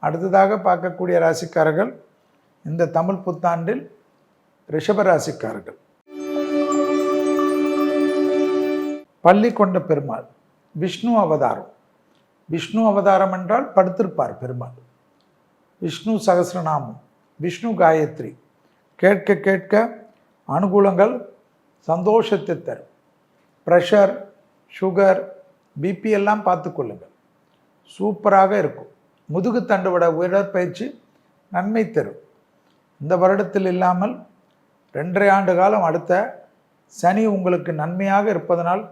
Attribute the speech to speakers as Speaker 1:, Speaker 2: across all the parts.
Speaker 1: அடுத்ததாக பார்க்கக்கூடிய ராசிக்காரர்கள் இந்த தமிழ் புத்தாண்டில் ரிஷப ராசிக்காரர்கள். பள்ளி கொண்ட பெருமாள் விஷ்ணு அவதாரம். விஷ்ணு அவதாரம் என்றால் படுத்திருப்பார் பெருமாள். விஷ்ணு சகஸ்ரநாமம், விஷ்ணு காயத்ரி கேட்க கேட்க அனுகூலங்கள், சந்தோஷத்தை தரும். ப்ரெஷர், சுகர், பிபி எல்லாம் பார்த்து கொள்ளுங்கள், சூப்பராக இருக்கும். முதுகு தண்டுவட உடற்பயிற்சி நன்மை தரும். இந்த வருடத்தில் இல்லாமல் 2.5 ஆண்டு காலம் அடுத்த சனி உங்களுக்கு நன்மையாக இருப்பதனால்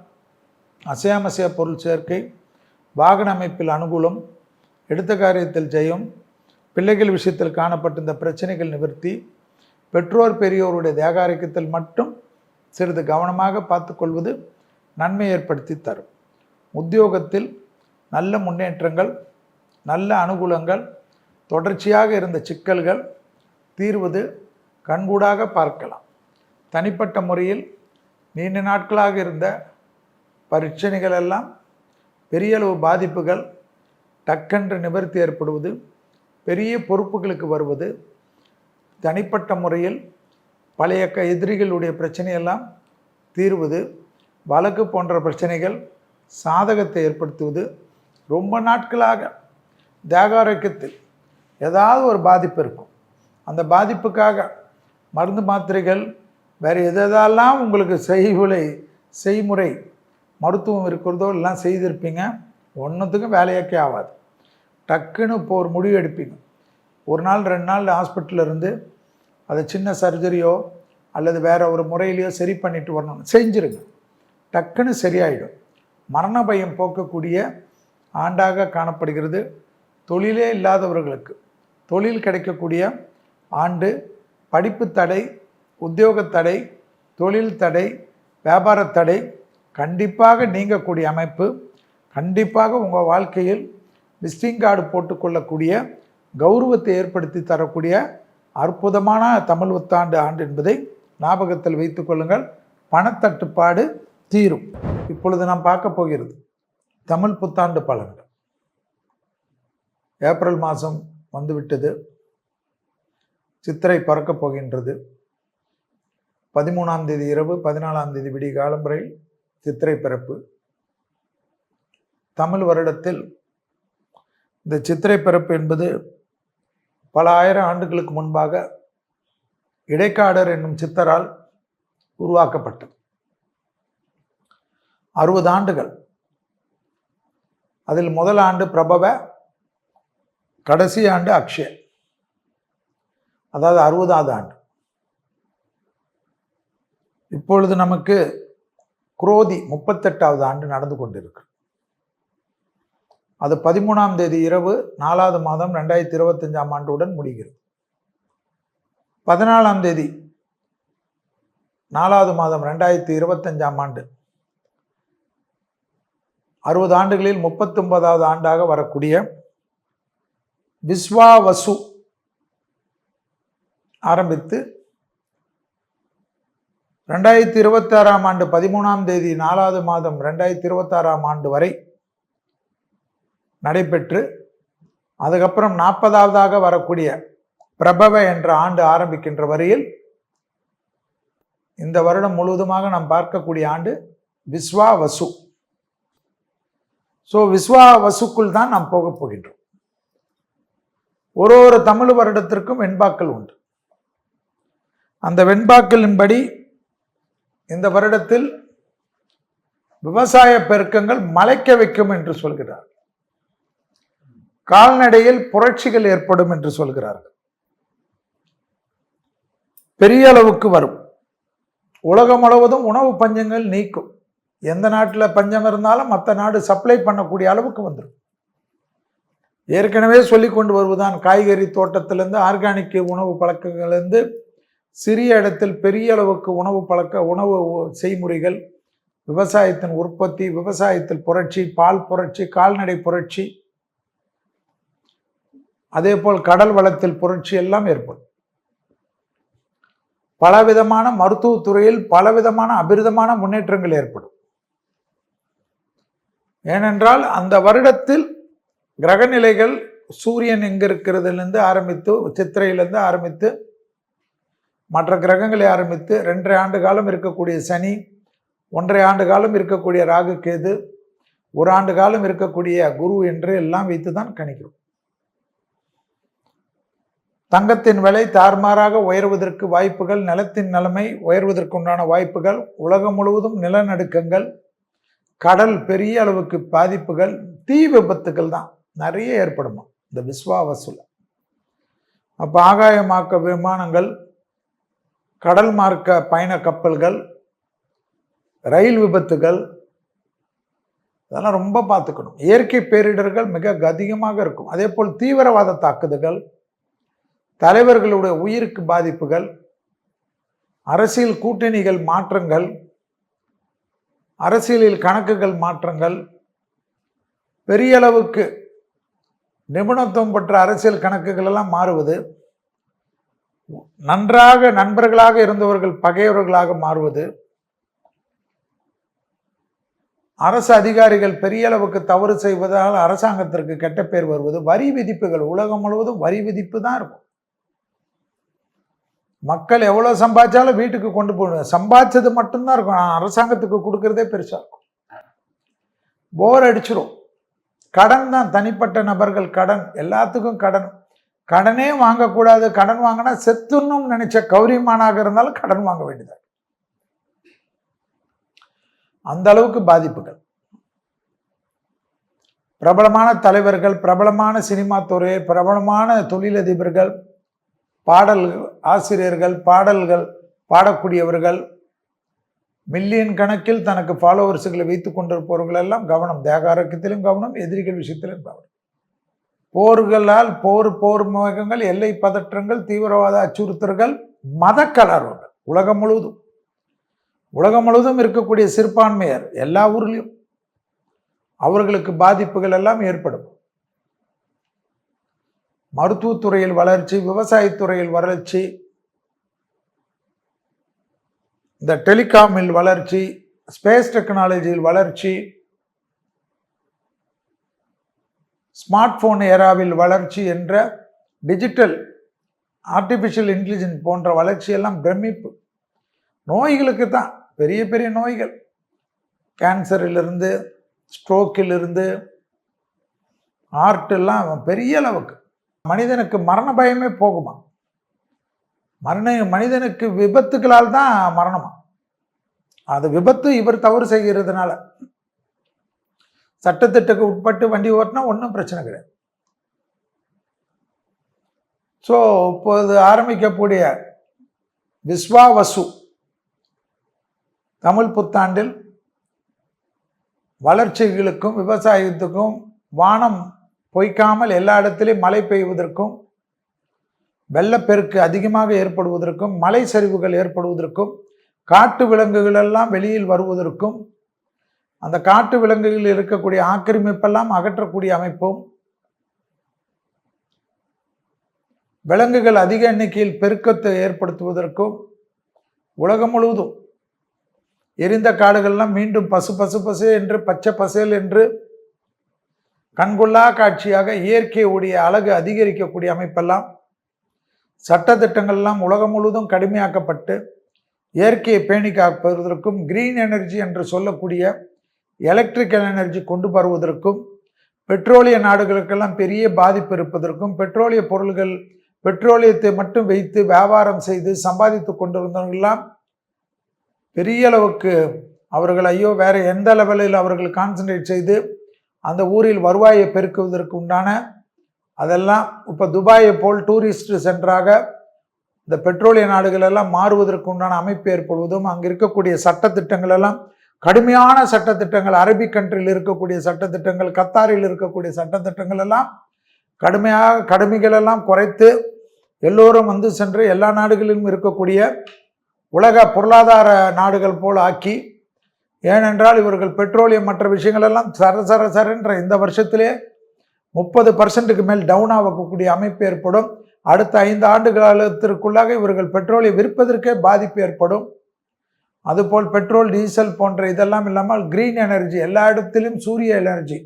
Speaker 1: அசையாமசைய பொருள் சேர்க்கை, வாகன அமைப்பில் அனுகூலம், எடுத்த காரியத்தில் ஜெயம், பிள்ளைகள் விஷயத்தில் காணப்பட்ட இந்த பிரச்சனைகள் நிவர்த்தி, பெற்றோர் பெரியோருடைய தேகாரிக்கத்தில் மட்டும் சிறிது கவனமாக பார்த்து கொள்வது நன்மை ஏற்படுத்தி தரும். உத்தியோகத்தில் நல்ல முன்னேற்றங்கள், நல்ல அனுகூலங்கள், தொடர்ச்சியாக இருந்த சிக்கல்கள் தீர்வது கண்கூடாக பார்க்கலாம். தனிப்பட்ட முறையில் நீண்ட நாட்களாக இருந்த பிரச்சனைகள் எல்லாம் பெரிய அளவு பாதிப்புகள் டக்கென்று நிவர்த்தி ஏற்படுவது, பெரிய பொறுப்புகளுக்கு வருவது, தனிப்பட்ட முறையில் பழைய எதிரிகளுடைய பிரச்சனையெல்லாம் தீர்வது, வழக்கு போன்ற பிரச்சனைகள் சாதகத்தை ஏற்படுத்துவது, ரொம்ப நாட்களாக தேகாரோக்கியத்தில் ஏதாவது ஒரு பாதிப்பு இருக்கும். அந்த பாதிப்புக்காக மருந்து மாத்திரைகள் வேறு எதெல்லாம் உங்களுக்கு செய்முறை மருத்துவம் இருக்கிறதோ எல்லாம் செய்திருப்பீங்க, ஒன்றுத்துக்கும் வேலையாக்கே ஆகாது. டக்குன்னு இப்போ ஒரு முடிவு எடுப்பீங்க. 1 நாள் 2 நாள் ஹாஸ்பிட்டலில் இருந்து அதை சின்ன சர்ஜரியோ அல்லது வேறு ஒரு முறையிலையோ சரி பண்ணிட்டு வரணும், செஞ்சுருங்க, டக்குன்னு சரியாயிடும். மரண பயம் போக்கக்கூடிய ஆண்டாக காணப்படுகிறது. தொழிலே இல்லாதவர்களுக்கு தொழில் கிடைக்கக்கூடிய ஆண்டு. படிப்பு தடை, உத்தியோக தடை, தொழில் தடை, வியாபார தடை கண்டிப்பாக நீங்கக்கூடிய அமைப்பு. கண்டிப்பாக உங்கள் வாழ்க்கையில் விசிட்டிங் கார்டு போட்டுக்கொள்ளக்கூடிய கௌரவத்தை ஏற்படுத்தி தரக்கூடிய அற்புதமான தமிழ் புத்தாண்டு ஆண்டு என்பதை ஞாபகத்தில் வைத்து கொள்ளுங்கள். பணத்தட்டுப்பாடு தீரும். இப்பொழுது நாம் பார்க்க போகிறது தமிழ் புத்தாண்டு பலன்கள். ஏப்ரல் மாதம் வந்துவிட்டது, சித்திரை பறக்கப் போகின்றது. 13ஆம் தேதி இரவு 14ஆம் தேதி விடிய காலம் வரை சித்திரை பிறப்பு. தமிழ் வருடத்தில் இந்த சித்திரை பிறப்பு என்பது பல ஆயிரம் ஆண்டுகளுக்கு முன்பாக இடைக்காடர் என்னும் சித்தரால் உருவாக்கப்பட்டது. 60 ஆண்டுகள். அதில் முதல் ஆண்டு பிரபவ, கடைசி ஆண்டு அக்ஷய, அதாவது 60ஆவது ஆண்டு. இப்பொழுது நமக்கு குரோதி 38ஆவது ஆண்டு நடந்து கொண்டிருக்கு. அது 13ஆம் தேதி இரவு 4வது மாதம் 2025ஆம் ஆண்டுடன் முடிகிறது. 14ஆம் தேதி 4வது மாதம் 2025ஆம் ஆண்டு 60 ஆண்டுகளில் 39வது ஆண்டாக வரக்கூடிய விஸ்வாவசு ஆரம்பித்து 2026ஆம் ஆண்டு 13ஆம் தேதி 4வது மாதம் 2026ஆம் ஆண்டு வரை நடைபெற்று, அதுக்கப்புறம் 40ஆவதாக வரக்கூடிய பிரபவ என்ற ஆண்டு ஆரம்பிக்கின்ற வரையில் இந்த வருடம் முழுவதுமாக நாம் பார்க்கக்கூடிய ஆண்டு விஸ்வாவசு. ஸோ விஸ்வாவசுக்குள் தான் நாம் போக போகின்றோம். ஒரு தமிழ் வருடத்திற்கும் வெண்பாக்கள் உண்டு. அந்த வெண்பாக்களின்படி இந்த வருடத்தில் விவசாய பெருக்கங்கள் மலைக்க வைக்கும் என்று சொல்கிறார். கால்நடையில் புரட்சிகள் ஏற்படும் என்று சொல்கிறார்கள். பெரிய அளவுக்கு வரும். உலகம் முழுவதும் உணவு பஞ்சங்கள் நீக்கும். எந்த நாட்டில் பஞ்சம் இருந்தாலும் மற்ற நாடு சப்ளை பண்ணக்கூடிய அளவுக்கு வந்துடும். ஏற்கனவே சொல்லி கொண்டு வருவதுதான், காய்கறி தோட்டத்திலிருந்து ஆர்கானிக் உணவு பழக்கங்கள்லேருந்து சிறிய இடத்தில் பெரிய அளவுக்கு உணவு செய்முறைகள், விவசாயத்தின் உற்பத்தி, விவசாயத்தில் புரட்சி, பால் புரட்சி, கால்நடை புரட்சி, அதே போல் கடல் வளத்தில் புரட்சி எல்லாம் ஏற்படும். பலவிதமான மருத்துவத்துறையில் பலவிதமான அபிரிதமான முன்னேற்றங்கள் ஏற்படும். ஏனென்றால் அந்த வருடத்தில் கிரகநிலைகள் சூரியன் எங்கே இருக்கிறதுலேருந்து ஆரம்பித்து சித்திரையிலேருந்து ஆரம்பித்து மற்ற கிரகங்களை ஆரம்பித்து 2.5 ஆண்டு காலம் இருக்கக்கூடிய சனி, 1.5 ஆண்டு காலம் இருக்கக்கூடிய ராகு கேது, 1 ஆண்டு காலம் இருக்கக்கூடிய குரு என்று எல்லாம் வைத்து தான் கணிக்கிறோம். தங்கத்தின் விலை தார்மாறாக உயர்வதற்கு வாய்ப்புகள், நிலத்தின் நிலைமை உயர்வதற்குண்டான வாய்ப்புகள், உலகம் முழுவதும் நிலநடுக்கங்கள், கடல் பெரிய அளவுக்கு பாதிப்புகள், தீ விபத்துகள் தான் நிறைய ஏற்படுமா இந்த விஸ்வாவசுல. அப்போ ஆகாயமாக்க விமானங்கள், கடல் மார்க்க பயண கப்பல்கள், ரயில் விபத்துகள் இதெல்லாம் ரொம்ப பார்த்துக்கணும். இயற்கை பேரிடர்கள் மிக அதிகமாக இருக்கும். அதே போல் தீவிரவாத தாக்குதல்கள், தலைவர்களுடைய உயிருக்கு பாதிப்புகள், அரசியல் கூட்டணிகள் மாற்றங்கள், அரசியலில் கணக்குகள் மாற்றங்கள், பெரிய அளவுக்கு நிபுணத்துவம் பெற்ற அரசியல் கணக்குகள் எல்லாம் மாறுவது, நன்றாக நண்பர்களாக இருந்தவர்கள் பகையவர்களாக மாறுவது, அரசு அதிகாரிகள் பெரிய அளவுக்கு தவறு செய்வதால் அரசாங்கத்திற்கு கெட்ட பேர் வருவது, வரி விதிப்புகள், உலகம் முழுவதும் வரி விதிப்பு தான் இருக்கும். மக்கள் எவ்வளோ சம்பாதிச்சாலும் வீட்டுக்கு கொண்டு போடுவேன், சம்பாதிச்சது மட்டும்தான் இருக்கும், அரசாங்கத்துக்கு கொடுக்கறதே பெருசாக இருக்கும். போர் அடிச்சிடும். கடன் தான், தனிப்பட்ட நபர்கள் கடன், எல்லாத்துக்கும் கடன். கடனே வாங்கக்கூடாது, கடன் வாங்கினா செத்துன்னு நினைச்ச கௌரியமானாக இருந்தாலும் கடன் வாங்க வேண்டியது. அந்த அளவுக்கு பாதிப்புகள். பிரபலமான தலைவர்கள், பிரபலமான சினிமா துறை, பிரபலமான தொழிலதிபர்கள், பாடல் ஆசிரியர்கள், பாடல்கள் பாடக்கூடியவர்கள், மில்லியன் கணக்கில் தனக்கு ஃபாலோவர்ஸுகளை வைத்துக் கொண்டிருப்பவர்கள் எல்லாம் கவனம். தேக ஆரோக்கியத்திலும் கவனம், எதிரிகள் விஷயத்திலும் கவனம். போர்களால் போர் முகங்கள், எல்லை பதற்றங்கள், தீவிரவாத அச்சுறுத்தல்கள், மத கலர்வுகள் உலகம் முழுவதும் இருக்கக்கூடிய சிறுபான்மையர் எல்லா ஊர்லேயும் அவர்களுக்கு பாதிப்புகள் எல்லாம் ஏற்படும். மருத்துவத்துறையில் வளர்ச்சி, விவசாயத்துறையில் வளர்ச்சி, இந்த டெலிகாமில் வளர்ச்சி, ஸ்பேஸ் டெக்னாலஜியில் வளர்ச்சி, ஸ்மார்ட் போன் ஏராவில் வளர்ச்சி என்ற டிஜிட்டல் ஆர்டிஃபிஷியல் இன்டெலிஜென்ஸ் போன்ற வளர்ச்சியெல்லாம் பிரமிப்பு. நோய்களுக்கு தான் பெரிய பெரிய நோய்கள், கேன்சரிலிருந்து ஸ்ட்ரோக்கிலிருந்து ஹார்ட்டெல்லாம் பெரிய அளவுக்கு. மனிதனுக்கு மரண பயமே போகுமா? மனிதனுக்கு விபத்துகளால் தான் மரணமா? அது விபத்து இவர் தவறு செய்கிறதுனால. சட்டத்திட்டத்துக்கு உட்பட்டு வண்டி ஓட்டினா ஒன்றும் பிரச்சனை கிடையாது. ஸோ இப்போது ஆரம்பிக்கக்கூடிய விஸ்வாவசு தமிழ் புத்தாண்டில் வளர்ச்சிகளுக்கும் விவசாயத்துக்கும், வானம் பொய்க்காமல் எல்லா இடத்திலையும் மழை பெய்வதற்கும், வெள்ளப்பெருக்கு அதிகமாக ஏற்படுவதற்கும், மலை சரிவுகள் ஏற்படுவதற்கும், காட்டு விலங்குகள் எல்லாம் வெளியில் வருவதற்கும், அந்த காட்டு விலங்குகளில் இருக்கக்கூடிய ஆக்கிரமிப்பெல்லாம் அகற்றக்கூடிய அமைப்பும், விலங்குகள் அதிக எண்ணிக்கையில் பெருக்கத்தை ஏற்படுத்துவதற்கும், உலகம் முழுவதும் எரிந்த காடுகள்லாம் மீண்டும் பசு என்று பச்சை பசேல் என்று கண்கொள்ளா காட்சியாக இயற்கையுடைய அழகு அதிகரிக்கக்கூடிய அமைப்பெல்லாம், சட்டத்திட்டங்கள்லாம் உலகம் முழுவதும் கடுமையாக்கப்பட்டு இயற்கையை பேணி காப்பதற்கும், கிரீன் எனர்ஜி என்று சொல்லக்கூடிய எலக்ட்ரிக்கல் எனர்ஜி கொண்டு வருவதற்கும், பெட்ரோலிய நாடுகளுக்கெல்லாம் பெரிய பாதிப்பு இருப்பதற்கும், பெட்ரோலிய பொருள்கள் பெட்ரோலியத்தை மட்டும் வைத்து வியாபாரம் செய்து சம்பாதித்து கொண்டிருந்தவர்களெல்லாம் பெரிய அளவுக்கு அவர்கள் ஐயோ வேறு எந்த லெவலில் அவர்கள் கான்சன்ட்ரேட் செய்து அந்த ஊரில் வருவாயை பெருக்குவதற்கு உண்டான அதெல்லாம் இப்போ துபாயை போல் டூரிஸ்ட் சென்டராக இந்த பெட்ரோலிய நாடுகள் எல்லாம் மாறுவதற்கு உண்டான அமைப்பு ஏற்படுவதும், அங்கே இருக்கக்கூடிய சட்டத்திட்டங்கள் எல்லாம் கடுமையான சட்டத்திட்டங்கள், அரபிக் கண்ட்ரியில் இருக்கக்கூடிய சட்டத்திட்டங்கள், கத்தாரில் இருக்கக்கூடிய சட்டத்திட்டங்கள் எல்லாம் கடுமைகள் எல்லாம் குறைத்து எல்லோரும் வந்து சென்று எல்லா நாடுகளிலும் இருக்கக்கூடிய உலக பொருளாதார நாடுகள் போல் ஆக்கி, ஏனென்றால் இவர்கள் பெட்ரோலியம் மற்ற விஷயங்கள் எல்லாம் சரன்ற இந்த வருஷத்திலே 30% மேல் டவுன் ஆகக்கூடிய அமைப்பு ஏற்படும். அடுத்த 5 ஆண்டு காலத்திற்குள்ளாக இவர்கள் பெட்ரோலை விற்பதற்கே பாதிப்பு ஏற்படும். அதுபோல் பெட்ரோல், டீசல் போன்ற இதெல்லாம் இல்லாமல் கிரீன் எனர்ஜி, எல்லா இடத்திலும் சூரிய எனர்ஜி,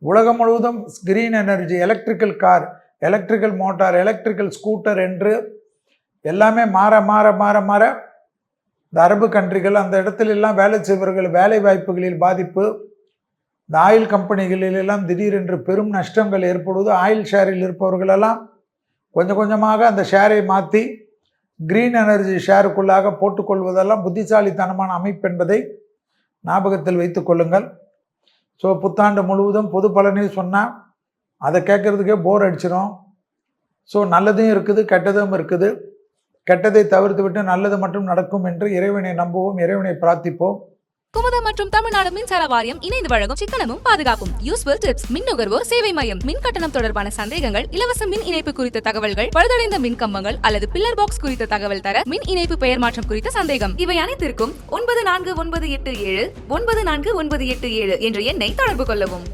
Speaker 1: உலகம் முழுவதும் green energy, electrical car, electrical motor, electrical scooter என்று எல்லாமே மாற மாற மாற மாற இந்த அரபு கண்ட்ரிகள் அந்த இடத்துல எல்லாம் வேலை செய்பவர்கள் வேலை வாய்ப்புகளில் பாதிப்பு, இந்த ஆயில் கம்பெனிகளிலெல்லாம் திடீரென்று பெரும் நஷ்டங்கள் ஏற்படுவது, ஆயில் ஷேரில் இருப்பவர்களெல்லாம் கொஞ்சம் கொஞ்சமாக அந்த ஷேரை மாற்றி கிரீன் எனர்ஜி ஷேருக்குள்ளாக போட்டுக்கொள்வதெல்லாம் புத்திசாலித்தனமான அமைப்பு என்பதை ஞாபகத்தில் வைத்து கொள்ளுங்கள். ஸோ புத்தாண்டு முழுவதும் பொது பலனை சொன்னால் அதை கேட்குறதுக்கே போர் அடிச்சிடும். ஸோ நல்லதும் இருக்குது, கெட்டதும் இருக்குது. கெட்டதை தவிர்த்து விட்டு நல்லது மட்டும் நடக்கும் என்று இறைவனை நம்புவோம், இறைவனை பிரார்த்திப்போம்.
Speaker 2: குமுதம் மற்றும் தமிழ்நாடு மின்சார வாரியம் இணைந்து வழங்கும் சிக்கனமும் பாதுகாப்பும் யூஸ்ஃபுல் டிப்ஸ் மின் நுகர்வோர் சேவை மையம். மின் கட்டணம் தொடர்பான சந்தேகங்கள், இலவச மின் இணைப்பு குறித்த தகவல்கள், பழுதடைந்த மின் கம்பங்கள் அல்லது பில்லர் பாக்ஸ் குறித்த தகவல் தர, மின் இணைப்பு பெயர் மாற்றம் குறித்த சந்தேகம், இவை அனைத்திற்கும் 9497 9497 என்ற எண்ணை தொடர்பு கொள்ளவும்.